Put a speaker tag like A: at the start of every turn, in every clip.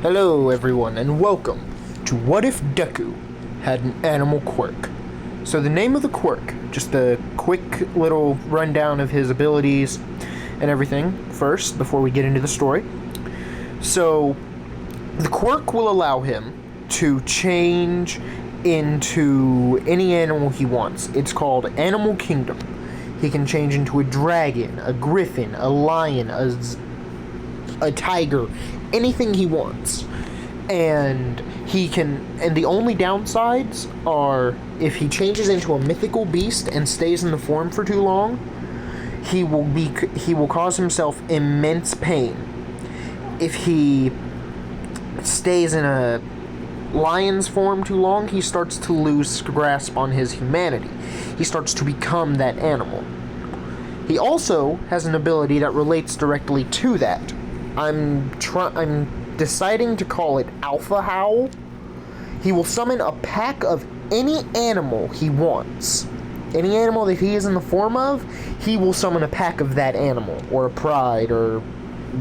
A: Hello everyone and welcome to What If Deku Had an Animal Quirk. So the name of the quirk, just a quick little rundown of his abilities and everything first before we get into the story. So the quirk will allow him to change into any animal he wants. It's called Animal Kingdom. He can change into a dragon, a griffin, a lion, a tiger, anything he wants. And the only downsides are if he changes into a mythical beast and stays in the form for too long, he will cause himself immense pain. If he stays in a lion's form too long, he starts to lose grasp on his humanity. He starts to become that animal. He also has an ability that relates directly to that. I'm deciding to call it Alpha Howl. He will summon a pack of any animal he wants. Any animal that he is in the form of, he will summon a pack of that animal, or a pride, or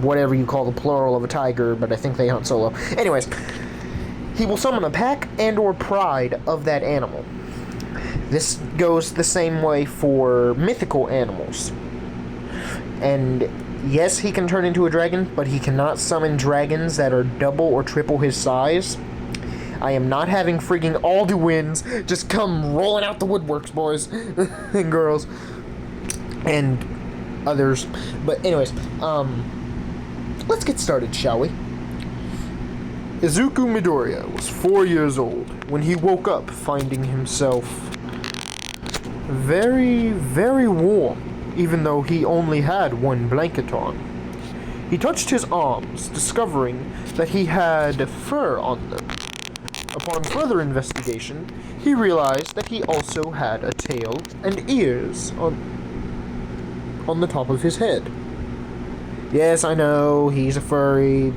A: whatever you call the plural of a tiger, but I think they hunt solo. Anyways, he will summon a pack and or pride of that animal. This goes the same way for mythical animals. And yes, he can turn into a dragon, but he cannot summon dragons that are double or triple his size. I am not having freaking Alduins just come rolling out the woodworks, boys and girls. And others. But anyways, let's get started, shall we? Izuku Midoriya was 4 years old when he woke up finding himself very, very warm, even though he only had one blanket on. He touched his arms, discovering that he had fur on them. Upon further investigation, he realized that he also had a tail and ears on the top of his head. Yes, I know, he's a furry.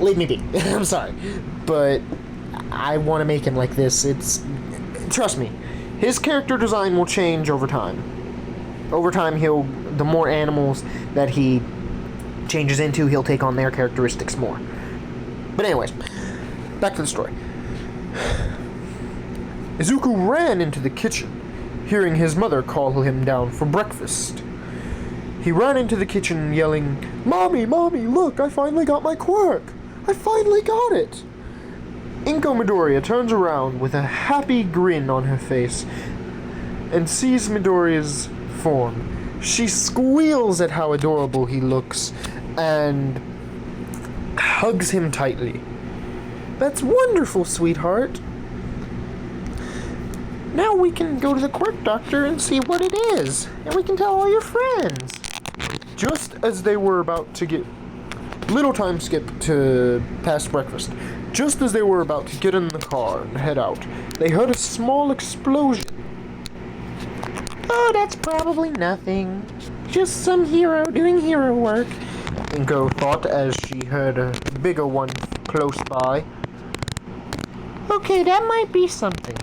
A: Leave me be. I'm sorry. But I want to make him like this. Trust me, his character design will change over time. Over time, the more animals that he changes into, he'll take on their characteristics more. But anyways, back to the story. Izuku ran into the kitchen, hearing his mother call him down for breakfast. He ran into the kitchen yelling, "Mommy, Mommy, look, I finally got my quirk! I finally got it!" Inko Midoriya turns around with a happy grin on her face and sees Midoriya's form. She squeals at how adorable he looks and hugs him tightly. "That's wonderful, sweetheart. Now we can go to the quirk doctor and see what it is, and we can tell all your friends." Just as they were about to get... Little time skip to past breakfast. Just as they were about to get in the car and head out, they heard a small explosion. "Oh, that's probably nothing. Just some hero doing hero work," Inko thought as she heard a bigger one close by. "Okay, that might be something."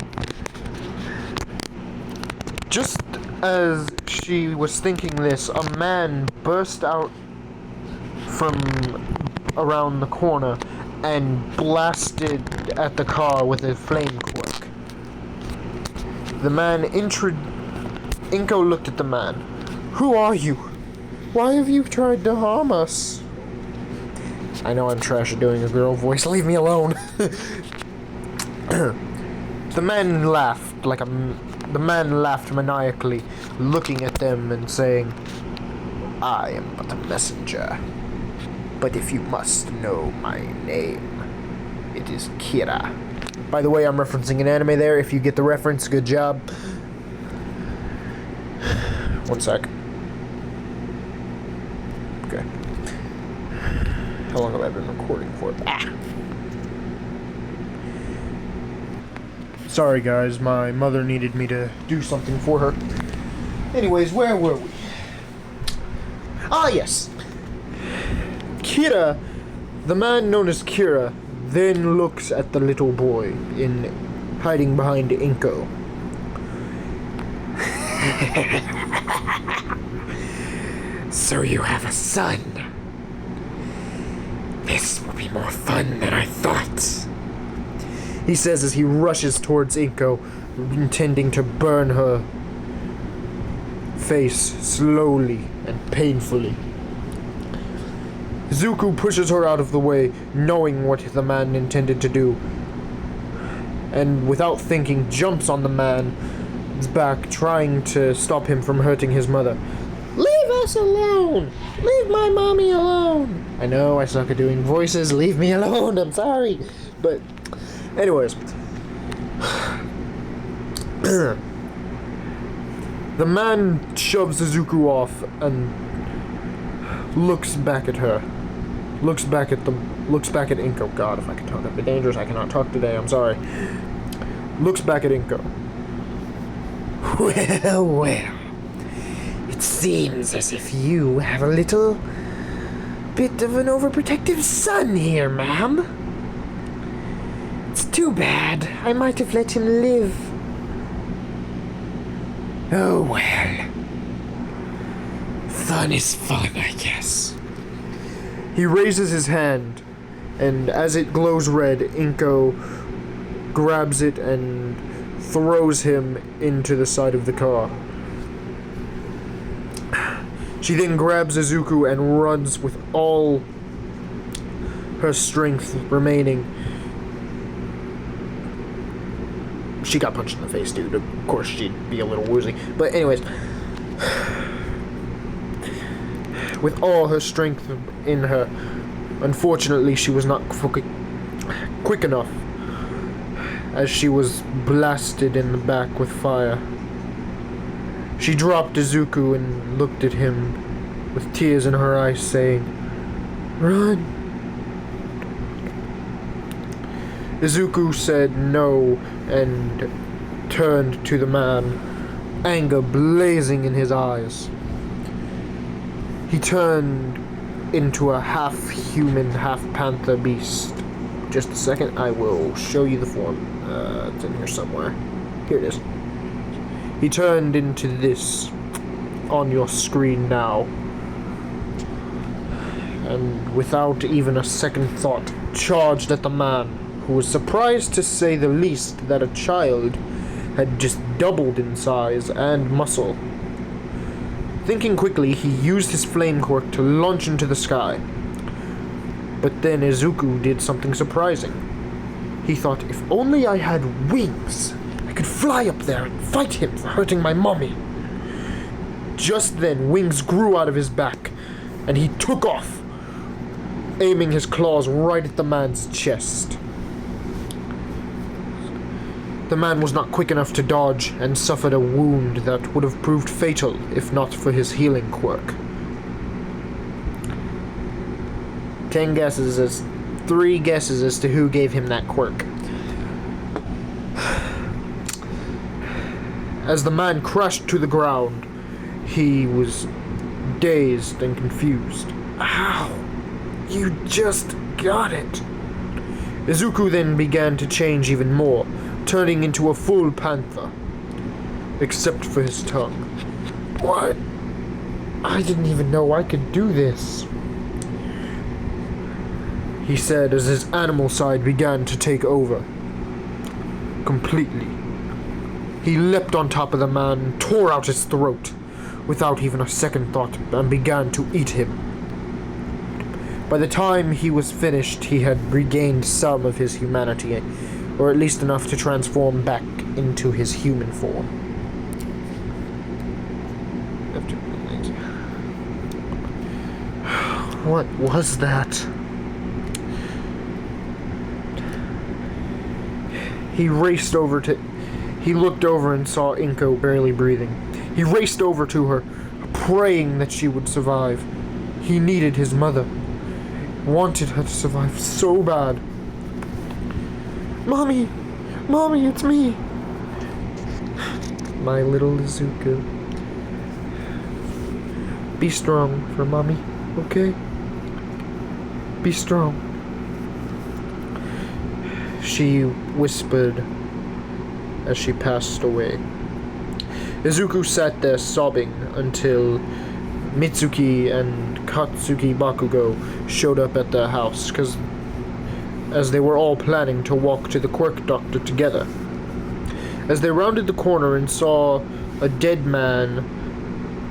A: Just as she was thinking this, a man burst out from around the corner and blasted at the car with a flame quirk. Inko looked at the man. "Who are you? Why have you tried to harm us?" I know I'm trash at doing a girl voice, leave me alone. The man laughed maniacally, looking at them and saying, "I am but a messenger. But if you must know my name, it is Kira." By the way, I'm referencing an anime there. If you get the reference, good job. One sec. Okay. How long have I been recording for? Sorry guys, my mother needed me to do something for her. Anyways, where were we? Ah, yes. Kira, the man known as Kira, then looks at the little boy hiding behind Inko.
B: So you have a son.
A: This will be more fun than I thought, he says as he rushes towards Inko, intending to burn her face slowly and painfully. Zuko pushes her out of the way, knowing what the man intended to do, and without thinking jumps on the man's back, trying to stop him from hurting his mother. Leave us alone! Leave my mommy alone! I know I suck at doing voices, leave me alone, I'm sorry. But, anyways. The man shoves Izuku off and looks back at her. Looks back at Inko. God, if I can talk, that'd be dangerous. I cannot talk today, I'm sorry. Looks back at Inko. Well, well. It seems as if you have a little bit of an overprotective son here, ma'am. It's too bad. I might have let him live. Oh well. Fun is fun, I guess. He raises his hand, and as it glows red, Inko grabs it and throws him into the side of the car. She then grabs Izuku and runs with all her strength remaining. She got punched in the face, dude. Of course, she'd be a little woozy. But anyways, with all her strength in her, unfortunately, she was not quick enough, as she was blasted in the back with fire. She dropped Izuku and looked at him with tears in her eyes, saying, "Run." Izuku said no and turned to the man, anger blazing in his eyes. He turned into a half-human, half-panther beast. Just a second, I will show you the form. It's in here somewhere. Here it is. He turned into this on your screen now. And without even a second thought, charged at the man, who was surprised to say the least that a child had just doubled in size and muscle. Thinking quickly, he used his flame quirk to launch into the sky. But then Izuku did something surprising. He thought, if only I had wings, I could fly up there and fight him for hurting my mommy. Just then, wings grew out of his back, and he took off, aiming his claws right at the man's chest. The man was not quick enough to dodge and suffered a wound that would have proved fatal if not for his healing quirk. 3 guesses as to who gave him that quirk. As the man crashed to the ground, he was dazed and confused. Ow! You just got it! Izuku then began to change even more, turning into a full panther. Except for his tongue. What? I didn't even know I could do this, he said as his animal side began to take over. Completely. He leapt on top of the man and tore out his throat, without even a second thought, and began to eat him. By the time he was finished, he had regained some of his humanity, or at least enough to transform back into his human form. What was that? He looked over and saw Inko barely breathing. He raced over to her, praying that she would survive. He needed his mother. Wanted her to survive so bad. Mommy! Mommy, it's me! My little Izuku. Be strong for Mommy, okay? Be strong. She whispered as she passed away. Izuku sat there sobbing until Mitsuki and Katsuki Bakugo showed up at the house, as they were all planning to walk to the quirk doctor together. As they rounded the corner and saw a dead man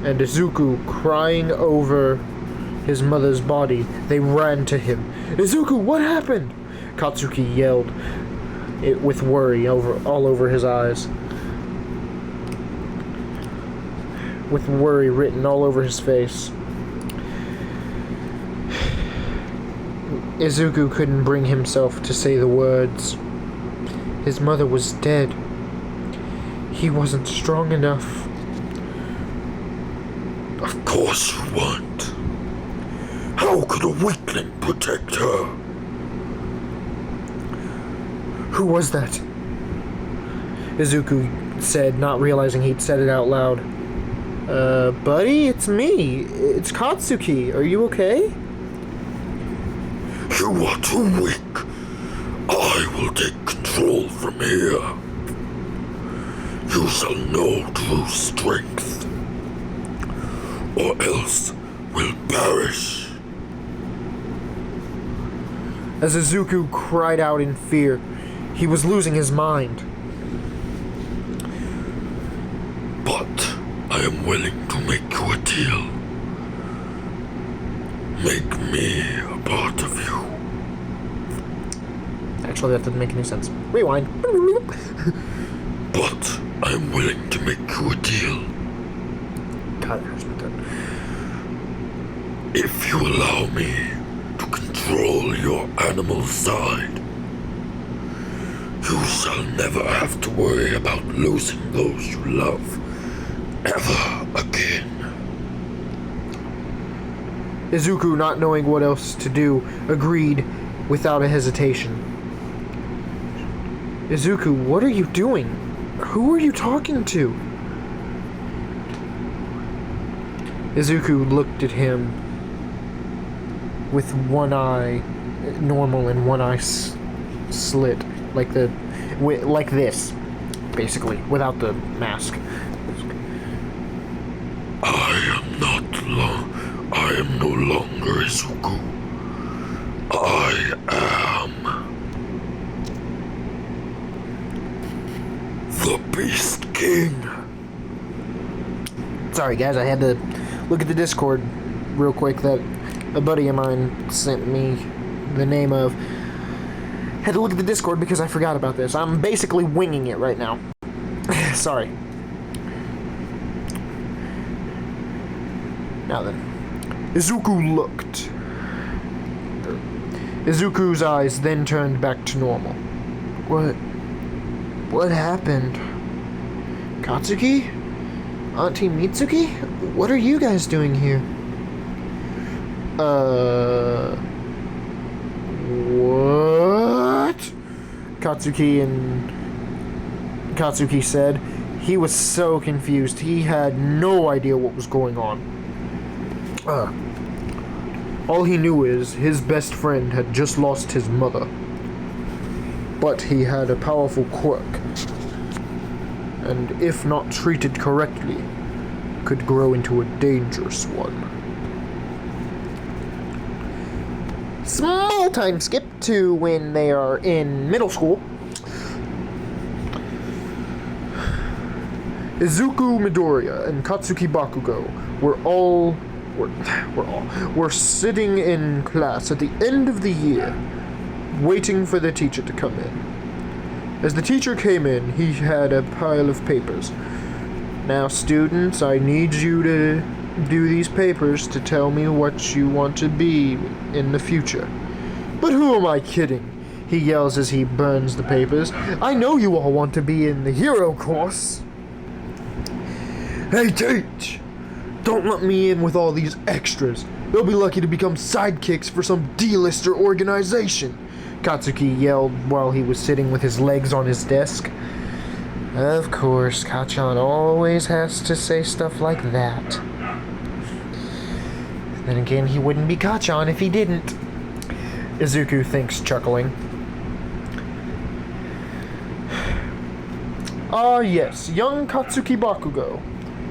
A: and Izuku crying over his mother's body, they ran to him. "Izuku, what happened?" Katsuki yelled, with worry all over his eyes. With worry written all over his face. Izuku couldn't bring himself to say the words. His mother was dead. He wasn't strong enough.
B: Of course you weren't. How could a weakling protect her?
A: Who was that? Izuku said, not realizing he'd said it out loud. Buddy, it's me. It's Katsuki. Are you okay?
B: You are too weak. I will take control from here. You shall know true strength, or else will perish.
A: As Izuku cried out in fear, he was losing his mind.
B: But I am willing to make you a deal. Make me a part of you.
A: Actually, that doesn't make any sense. Rewind.
B: But I am willing to make you a deal.
A: God, that hurts my tongue.
B: If you allow me to control your animal side, you shall never have to worry about losing those you love ever again.
A: Izuku, not knowing what else to do, agreed without a hesitation. Izuku, what are you doing? Who are you talking to? Izuku looked at him with one eye normal and one eye slit, like this, basically, without the mask.
B: I am no longer Izuku. I am the Beast King.
A: Sorry guys, I had to look at the Discord real quick that a buddy of mine sent me the name of. Had to look at the Discord because I forgot about this. I'm basically winging it right now. Sorry. Now then. Izuku looked. Izuku's eyes then turned back to normal. What happened? Katsuki? Auntie Mitsuki? What are you guys doing here? What? Katsuki said. He was so confused. He had no idea what was going on. All he knew is his best friend had just lost his mother. But he had a powerful quirk, and if not treated correctly, could grow into a dangerous one. Small time skip to when they are in middle school. Izuku Midoriya and Katsuki Bakugo were sitting in class at the end of the year, waiting for the teacher to come in. As the teacher came in, he had a pile of papers. Now, students, I need you to do these papers to tell me what you want to be in the future. But who am I kidding? He yells as he burns the papers. I know you all want to be in the hero course. Hey, teach! Don't let me in with all these extras. They'll be lucky to become sidekicks for some D-lister organization, Katsuki yelled while he was sitting with his legs on his desk. Of course, Kachan always has to say stuff like that. Then again, he wouldn't be Kachan if he didn't. Izuku thinks, chuckling. Ah, yes, young Katsuki Bakugo.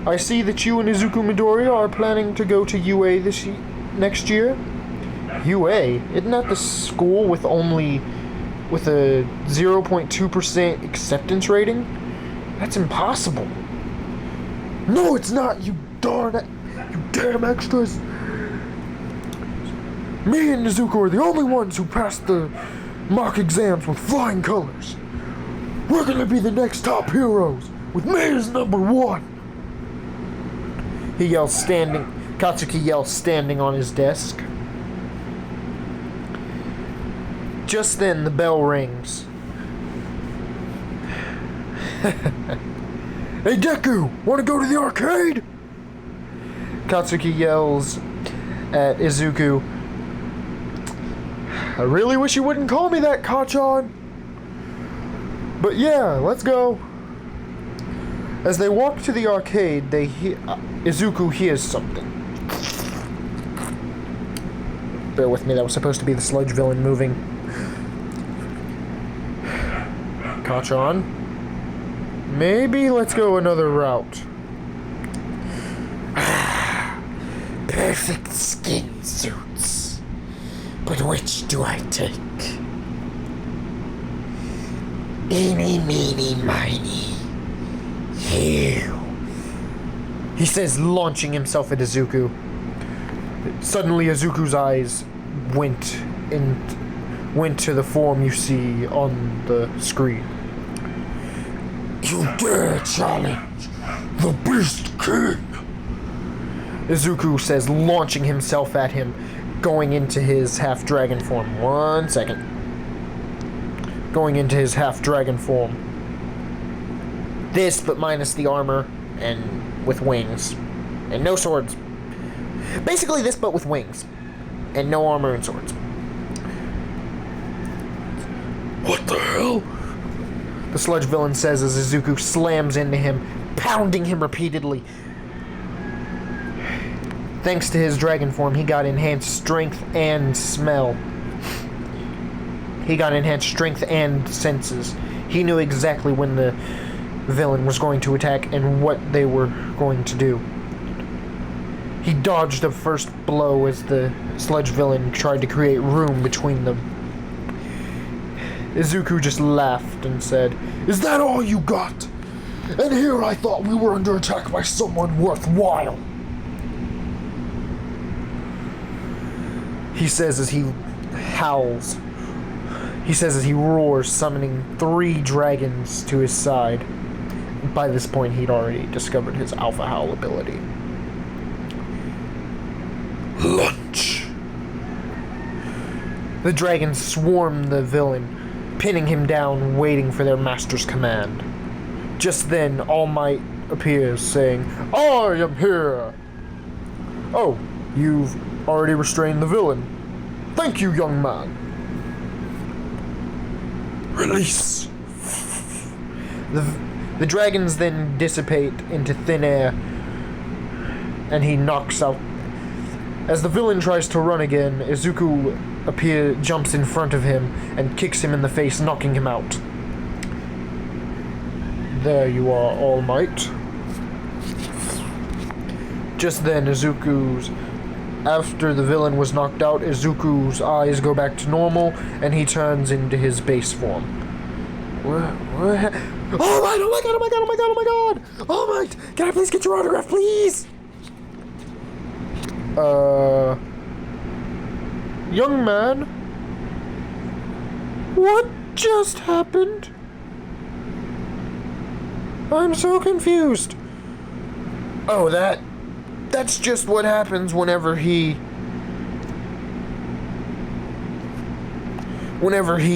A: I see that you and Izuku Midoriya are planning to go to UA next year? UA? Isn't that the school with a 0.2% acceptance rating? That's impossible. No, it's not, you damn extras. Me and Nezuko are the only ones who passed the mock exams with flying colors. We're gonna be the next top heroes, with me as #1. Katsuki yells standing on his desk. Just then, the bell rings. Hey Deku, wanna go to the arcade? Katsuki yells at Izuku. I really wish you wouldn't call me that, Kachan. But yeah, let's go. As they walk to the arcade, Izuku hears something. Bear with me, that was supposed to be the sludge villain moving. Kachan, maybe let's go another route.
C: Perfect skin suits. But which do I take? Eeny, meeny, miny. You.
A: He says, launching himself at Izuku. Suddenly, Izuku's eyes went to the form you see on the screen.
B: You dare challenge the Beast King?
A: Izuku says, launching himself at him, going into his half-dragon form. 1 second. Going into his half-dragon form. This, but minus the armor, and with wings. And no swords. Basically this, but with wings. And no armor and swords.
B: What the hell?
A: The sludge villain says as Izuku slams into him, pounding him repeatedly. Thanks to his dragon form, he got enhanced strength and smell. He got enhanced strength and senses. He knew exactly when the villain was going to attack and what they were going to do. He dodged the first blow as the sludge villain tried to create room between them. Izuku just laughed and said,
B: Is that all you got? And here I thought we were under attack by someone worthwhile.
A: He says as he howls. He says as he roars, summoning 3 dragons to his side. By this point, he'd already discovered his Alpha Howl ability.
B: Lunch.
A: The dragons swarm the villain, pinning him down, waiting for their master's command. Just then, All Might appears, saying, I am here! Oh, you've already restrained the villain. Thank you, young man.
B: Release.
A: The dragons then dissipate into thin air, and he knocks out. As the villain tries to run again, Izuku jumps in front of him and kicks him in the face, knocking him out. There you are, All Might. Just then, after the villain was knocked out, Izuku's eyes go back to normal, and he turns into his base form. What? Oh my god, oh my god, oh my god, oh my god, oh my god! Oh my, can I please get your autograph, please? Young man? What just happened? I'm so confused. Oh, that's just what happens whenever he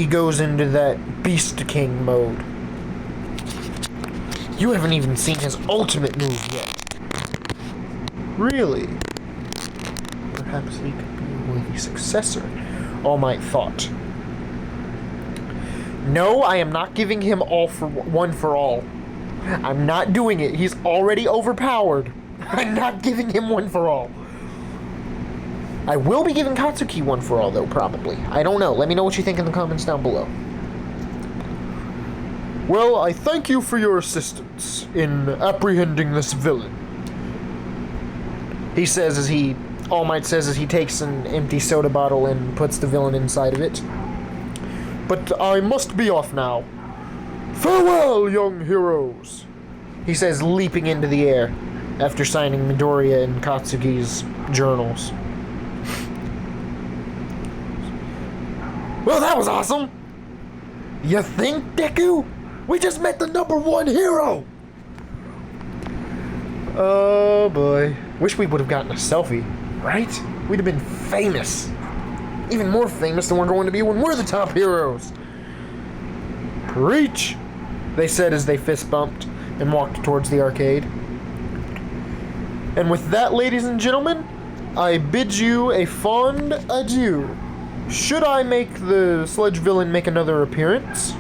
A: goes into that Beast King mode. You haven't even seen his ultimate move yet. Really? Perhaps he could be a worthy successor, All Might thought. No, I am not giving him one for all. I'm not doing it. He's already overpowered. I'm not giving him one for all. I will be giving Katsuki one for all, though, probably. I don't know. Let me know what you think in the comments down below. Well, I thank you for your assistance in apprehending this villain, he says as he All Might says as he takes an empty soda bottle and puts the villain inside of it. But I must be off now. Farewell, young heroes, he says, leaping into the air after signing Midoriya and Katsuki's journals. Well, that was awesome! You think, Deku? We just met the #1 hero! Oh boy. Wish we would have gotten a selfie, right? We'd have been famous. Even more famous than we're going to be when we're the top heroes. Preach! They said as they fist bumped and walked towards the arcade. And with that, ladies and gentlemen, I bid you a fond adieu. Should I make the sledge villain make another appearance?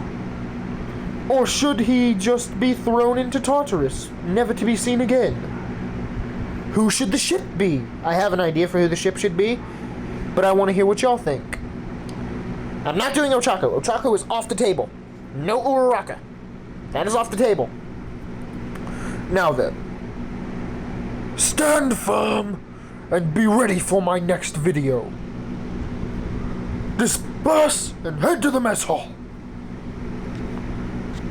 A: Or should he just be thrown into Tartarus, never to be seen again? Who should the ship be? I have an idea for who the ship should be, but I want to hear what y'all think. I'm not doing Ochako. Ochako is off the table. No Uraraka. That is off the table. Now then, stand firm and be ready for my next video. Disperse and head to the mess hall.